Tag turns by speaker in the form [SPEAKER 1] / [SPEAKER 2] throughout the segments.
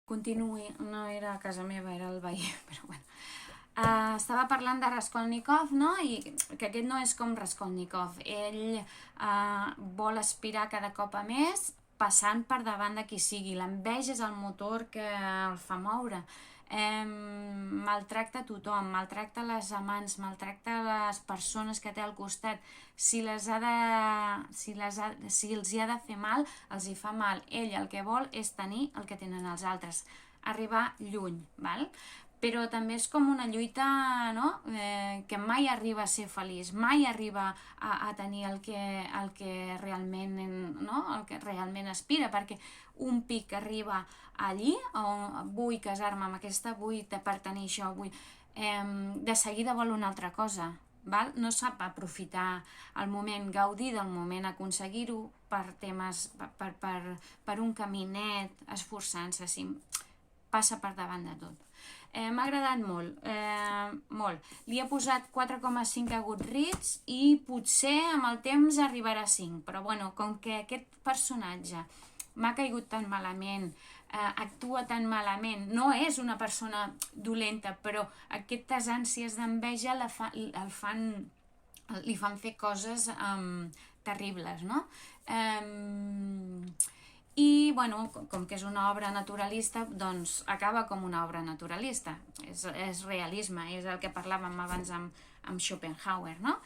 [SPEAKER 1] Continuï, no era a casa meva, era el veí, però bueno. Estava parlant de Raskolnikov, no? I que aquest no és com Raskolnikov. Ell vol aspirar cada cop a més, passant per davant de qui sigui. L'enveja és el motor que el fa moure. Maltracta a tothom, maltracta les amants, maltracta les persones que té al costat. Si els hi ha de fer mal, els hi fa mal. Ell el que vol és tenir el que tenen els altres, arribar lluny, val? Però també és com una lluita, no? Que mai arriba a ser feliç, mai arriba a tenir el que realment, no? El que realment aspira, perquè un pic arriba allí, on vull casar-me amb aquesta, vull per tenir això, de seguida vol una altra cosa, val? No sap aprofitar el moment, gaudir del moment, aconseguir-ho per temes, per un caminet, esforçant-se, sí, passa per davant de tot. M'ha agradat molt, molt. Li he posat 4,5 a Goodreads i potser amb el temps arribarà a 5, però bueno, com que aquest personatge m'ha caigut tan malament, actua tan malament, no és una persona dolenta, però aquestes ànsies d'enveja li fan fer coses terribles, no? I, bueno, com que és una obra naturalista, doncs acaba com una obra naturalista. És realisme, és el que parlàvem abans amb Schopenhauer, no?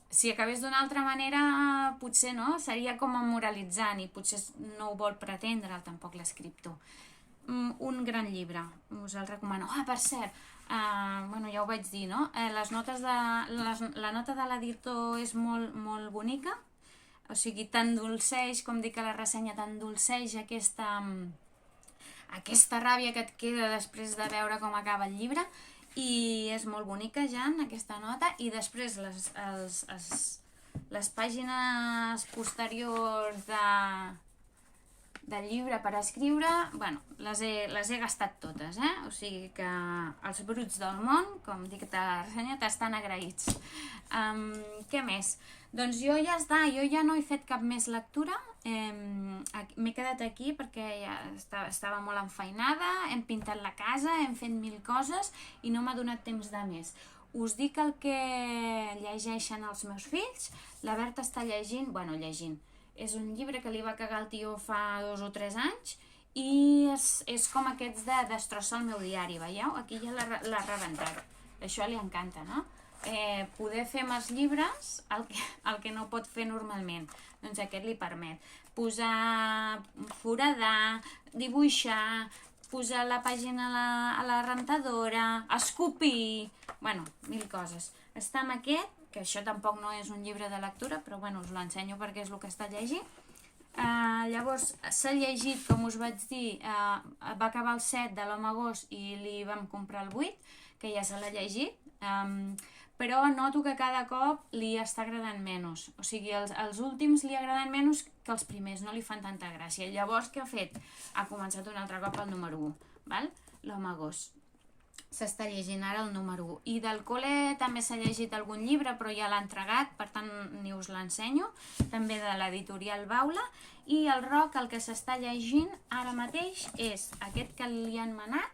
[SPEAKER 1] Si acabés d'una altra manera, potser no, seria com moralitzant i potser no ho vol pretendre tampoc l'escriptor. Un gran llibre, us el recomano. Per cert, bueno, ja ho vaig dir, no? La nota de l'editor és molt, molt bonica, o sigui, tan dolceix, com dic a la ressenya, tan dolceix aquesta ràbia que et queda després de veure com acaba el llibre, i és molt bonica, Jan, aquesta nota, i després les pàgines posteriors del llibre per escriure, bueno, les he gastat totes, o sigui que els bruts del món, com dic a la ressenya, t'estan agraïts. Què més? Doncs jo ja està, jo ja no he fet cap més lectura, m'he quedat aquí perquè ja estava molt enfeinada, hem pintat la casa, hem fet 1000 coses i no m'ha donat temps de més. Us dic el que llegeixen els meus fills, la Berta està llegint, és un llibre que li va cagar el tio fa 2 o 3 anys i és com aquests de destrossa el meu diari, veieu? Aquí ja l'ha rebentat, això li encanta, no? Poder fer amb els llibres el que no pot fer normalment, doncs aquest li permet posar, foradar, dibuixar, posar la pàgina a la rentadora, escopir, bueno, 1000 coses. Està amb aquest, que això tampoc no és un llibre de lectura, però bueno, us l'ensenyo perquè és el que està llegint. Llavors s'ha llegit, com us vaig dir, va acabar el 7 de l'Home Gos i li vam comprar el 8, que ja se l'ha llegit, però noto que cada cop li està agradant menys, o sigui, els últims li agraden menys que els primers, no li fan tanta gràcia. Llavors què ha fet? Ha començat un altre cop el número 1, val? L'Home Gos. S'està llegint ara el número 1. I del col·le també s'ha llegit algun llibre, però ja l'ha entregat, per tant ni us l'ensenyo, també de l'editorial Baula. I el Roc el que s'està llegint ara mateix és aquest que li han manat,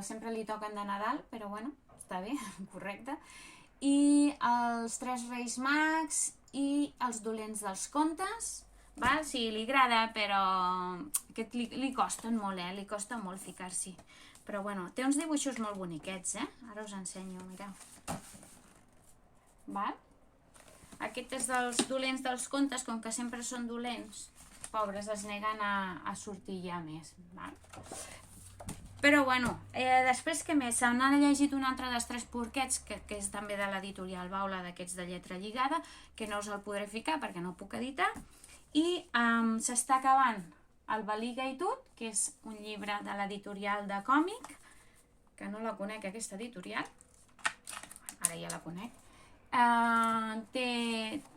[SPEAKER 1] sempre li toquen de Nadal, però bueno, està bé, correcte, i els 3 Reis Mags i els dolents dels contes, val? Sí, li agrada, però aquest li costen molt, li costa molt ficar-s'hi. Però bueno, té uns dibuixos molt boniquets, ara us ensenyo, mireu. Val? Aquest és dels dolents dels contes, com que sempre són dolents, pobres, es neguen a sortir ja més, val? Però bueno, després què més? Se n'ha llegit un altre dels 3 porquets, que és també de l'editorial Baula, d'aquests de lletra lligada, que no us el podré ficar perquè no puc editar, i s'està acabant el Baliga i Tut, que és un llibre de l'editorial de còmic, que no la conec aquesta editorial, ara ja la conec,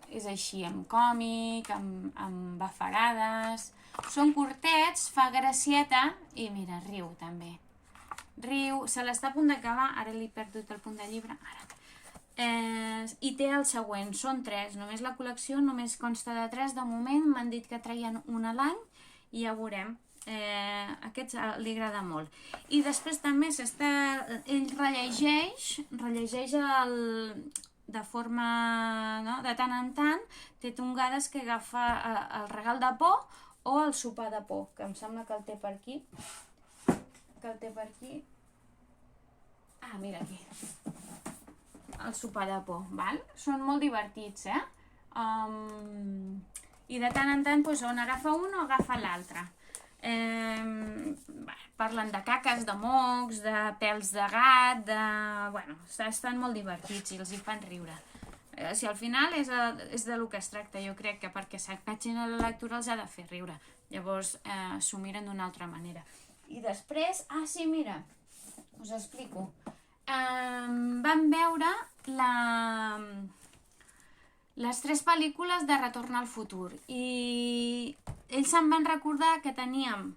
[SPEAKER 1] és així, amb còmic, amb bafarades, són curtets, fa gracieta i mira, riu també. Riu, se l'està a punt d'acabar, ara li he perdut el punt de llibre, i té el següent, són 3, només la col·lecció només consta de 3 de moment, m'han dit que traien un a l'any i ja veurem. Aquest li agrada molt. I després també ell rellegeix de forma, no? De tant en tant, té tongades que agafa el regal de por o el sopar de por, que em sembla que el té per aquí. Ah, mira aquí. El sopar de por, val? Són molt divertits, I de tant en tant, on agafa un o agafa l'altre. Parlen de caques, de mocs, de pèls de gat, estan molt divertits i els hi fan riure. Si al final és de lo que es tracta, jo crec que perquè s'enganxin a la lectura els ha de fer riure. Llavors s'ho miren d'una altra manera. I després, sí, mira, us explico. Vam veure les 3 pel·lícules de Retorn al futur i ells se'n van recordar que teníem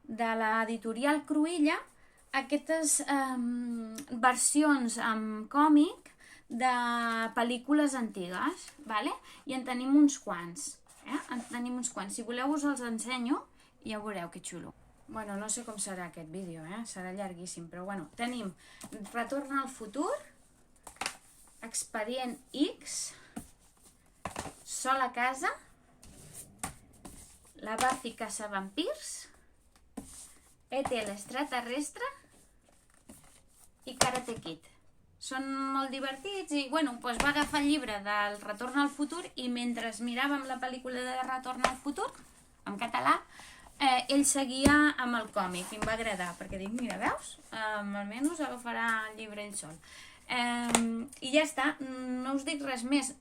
[SPEAKER 1] de l'editorial Cruïlla aquestes versions en còmic de pel·lícules antigues, vale? I en tenim uns quants, Si voleu us els ensenyo i ja veureu que xulo. Bueno, no sé com serà aquest vídeo, serà llarguíssim, però bueno, tenim Retorn al futur, Expedient X, Sol a casa, La Buffy caçavampirs, E.T. l'extraterrestre i Karate Kid. Són molt divertits i, va agafar el llibre del Retorn al futur i mentre miràvem la pel·lícula de Retorn al futur, en català, ell seguia amb el còmic i em va agradar, perquè dic, mira, veus? Almenys agafarà el llibre ell sol. I ja està, no us dic res més.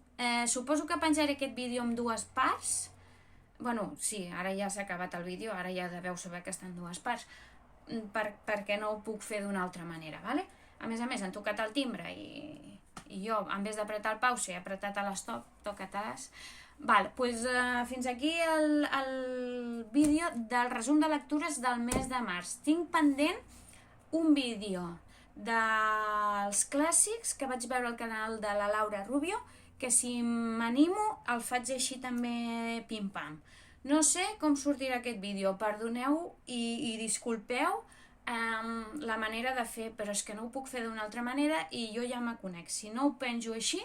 [SPEAKER 1] Suposo que penjaré aquest vídeo en 2 parts. Sí, ara ja s'ha acabat el vídeo, ara ja deveu saber que està en 2 parts, perquè no ho puc fer d'una altra manera, vale? A més, han tocat el timbre i jo, en vez d'apretar el pause, he apretat a l'stop, toca-te-les. Fins aquí el vídeo del resum de lectures del mes de març. Tinc pendent un vídeo dels clàssics que vaig veure al canal de la Laura Rubio, que si m'animo el faig així també pim-pam. No sé com sortirà aquest vídeo, perdoneu i disculpeu la manera de fer, però és que no ho puc fer d'una altra manera i jo ja me conec. Si no ho penjo així,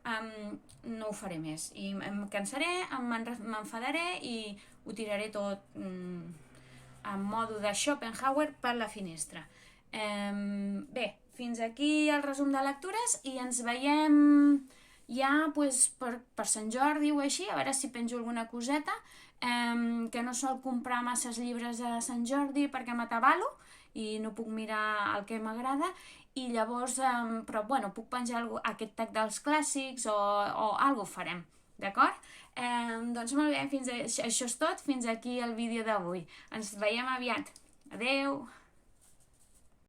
[SPEAKER 1] no ho faré més. I em cansaré, m'enfadaré i ho tiraré tot en mode de Schopenhauer per la finestra. Bé, fins aquí el resum de lectures i ens veiem ja per Sant Jordi o així, a veure si penjo alguna coseta, que no sol comprar masses llibres a Sant Jordi perquè m'atabalo i no puc mirar el que m'agrada i llavors, però puc penjar aquest tag dels clàssics o alguna cosa farem, d'acord? Doncs molt bé, això és tot, fins aquí el vídeo d'avui. Ens veiem aviat. Adeu!